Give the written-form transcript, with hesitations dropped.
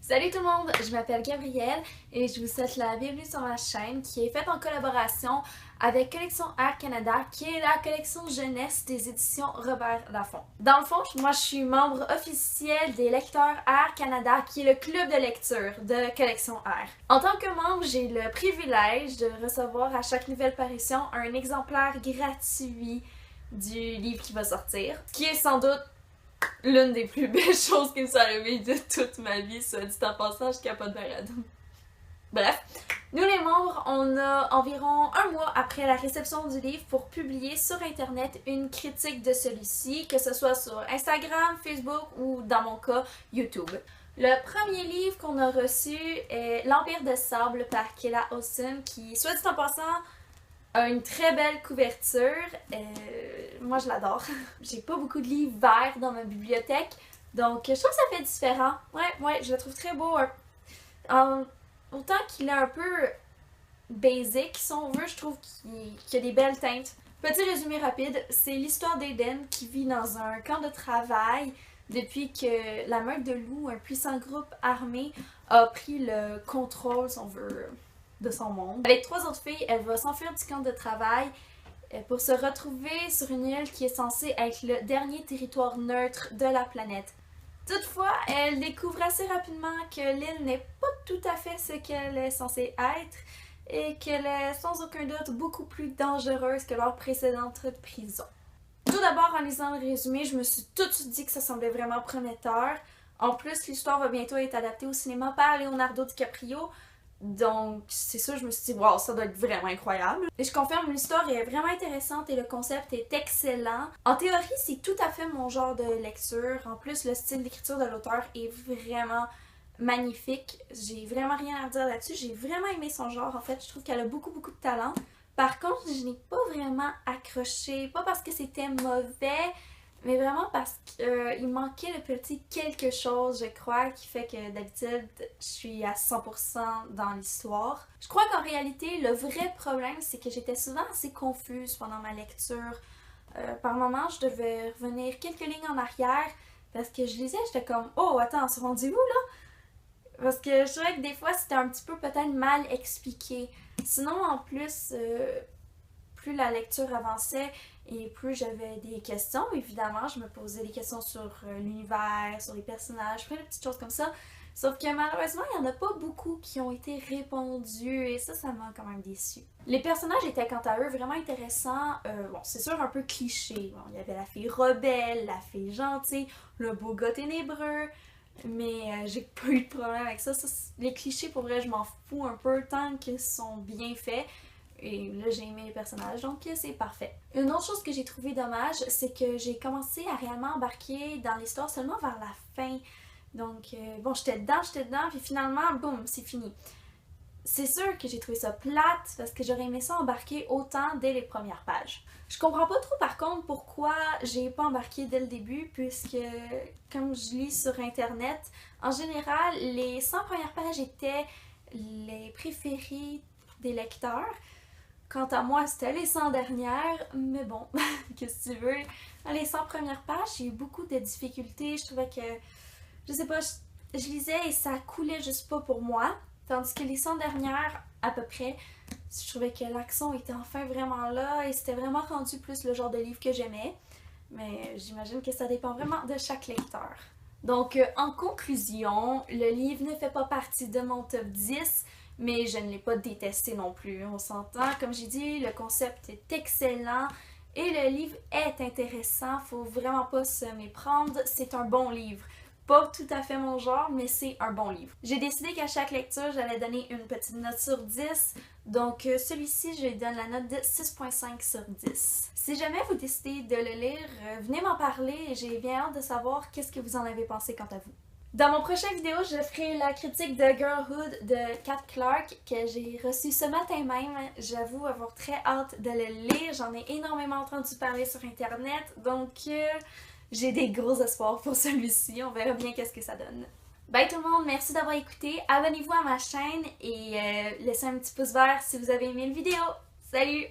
Salut tout le monde, je m'appelle Gabrielle et je vous souhaite la bienvenue sur ma chaîne qui est faite en collaboration avec Collection Air Canada qui est la collection jeunesse des éditions Robert Laffont. Dans le fond, moi je suis membre officiel des lecteurs Air Canada qui est le club de lecture de Collection Air. En tant que membre, j'ai le privilège de recevoir à chaque nouvelle parution un exemplaire gratuit du livre qui va sortir, qui est sans doute l'une des plus belles choses qui me sont arrivées de toute ma vie, soit dit en passant, je capote de raide. Bref, nous les membres, on a environ un mois après la réception du livre pour publier sur internet une critique de celui-ci, que ce soit sur Instagram, Facebook ou dans mon cas, YouTube. Le premier livre qu'on a reçu est L'Empire de Sable par Kayla Austin, qui, soit dit en passant, a une très belle couverture. Moi, je l'adore. J'ai pas beaucoup de livres verts dans ma bibliothèque, donc je trouve que ça fait différent. Ouais, je le trouve très beau. Autant qu'il est un peu basic, si on veut, je trouve qu'il a des belles teintes. Petit résumé rapide, c'est l'histoire d'Eden qui vit dans un camp de travail depuis que la meute de loups, un puissant groupe armé, a pris le contrôle, si on veut, de son monde. Avec 3 autres filles, elle va s'enfuir du camp de travail pour se retrouver sur une île qui est censée être le dernier territoire neutre de la planète. Toutefois, elle découvre assez rapidement que l'île n'est pas tout à fait ce qu'elle est censée être et qu'elle est sans aucun doute beaucoup plus dangereuse que leur précédente prison. Tout d'abord, en lisant le résumé, je me suis tout de suite dit que ça semblait vraiment prometteur. En plus, l'histoire va bientôt être adaptée au cinéma par Leonardo DiCaprio. Donc, c'est ça, je me suis dit, wow, ça doit être vraiment incroyable. Et je confirme, l'histoire est vraiment intéressante et le concept est excellent. En théorie, c'est tout à fait mon genre de lecture. En plus, le style d'écriture de l'auteur est vraiment magnifique. J'ai vraiment rien à redire là-dessus. J'ai vraiment aimé son genre. En fait, je trouve qu'elle a beaucoup de talent. Par contre, je n'ai pas vraiment accroché. Pas parce que c'était mauvais, mais vraiment parce qu'il manquait le petit quelque chose, je crois, qui fait que d'habitude, je suis à 100% dans l'histoire. Je crois qu'en réalité, le vrai problème, c'est que j'étais souvent assez confuse pendant ma lecture. Par moments, je devais revenir quelques lignes en arrière parce que je lisais, j'étais comme « Oh, attends, c'est rendu où, là? » Parce que je trouvais que des fois, c'était un petit peu peut-être mal expliqué. Sinon, en plus, plus la lecture avançait et plus j'avais des questions, évidemment, je me posais des questions sur l'univers, sur les personnages, plein de petites choses comme ça. Sauf que malheureusement, il n'y en a pas beaucoup qui ont été répondus et ça m'a quand même déçue. Les personnages étaient quant à eux vraiment intéressants. Bon, c'est sûr un peu cliché. Bon, il y avait la fille rebelle, la fille gentille, le beau gars ténébreux. Mais j'ai pas eu de problème avec ça. Les clichés, pour vrai, je m'en fous un peu tant qu'ils sont bien faits. Et là, j'ai aimé les personnages, donc c'est parfait. Une autre chose que j'ai trouvé dommage, c'est que j'ai commencé à réellement embarquer dans l'histoire seulement vers la fin. Donc, bon, j'étais dedans, puis finalement, boum, c'est fini. C'est sûr que j'ai trouvé ça plate, parce que j'aurais aimé ça embarquer autant dès les premières pages. Je comprends pas trop, par contre, pourquoi j'ai pas embarqué dès le début, puisque, comme je lis sur Internet, en général, les 100 premières pages étaient les préférées des lecteurs. Quant à moi, c'était les 100 dernières, mais bon, qu'est-ce que tu veux. Dans les 100 premières pages, j'ai eu beaucoup de difficultés. Je trouvais que, je sais pas, je lisais et ça coulait juste pas pour moi. Tandis que les 100 dernières, à peu près, je trouvais que l'accent était enfin vraiment là et c'était vraiment rendu plus le genre de livre que j'aimais. Mais j'imagine que ça dépend vraiment de chaque lecteur. Donc, en conclusion, le livre ne fait pas partie de mon top 10, mais je ne l'ai pas détesté non plus, on s'entend. Comme j'ai dit, le concept est excellent et le livre est intéressant, faut vraiment pas se méprendre, c'est un bon livre. Pas tout à fait mon genre, mais c'est un bon livre. J'ai décidé qu'à chaque lecture, j'allais donner une petite note sur 10, donc celui-ci, je lui donne la note de 6.5 sur 10. Si jamais vous décidez de le lire, venez m'en parler et j'ai bien hâte de savoir qu'est-ce que vous en avez pensé quant à vous. Dans mon prochain vidéo, je ferai la critique de Girlhood de Kat Clark que j'ai reçue ce matin même. J'avoue avoir très hâte de le lire. J'en ai énormément entendu parler sur internet, donc j'ai des gros espoirs pour celui-ci. On verra bien qu'est-ce que ça donne. Bye tout le monde, merci d'avoir écouté. Abonnez-vous à ma chaîne et laissez un petit pouce vert si vous avez aimé la vidéo. Salut!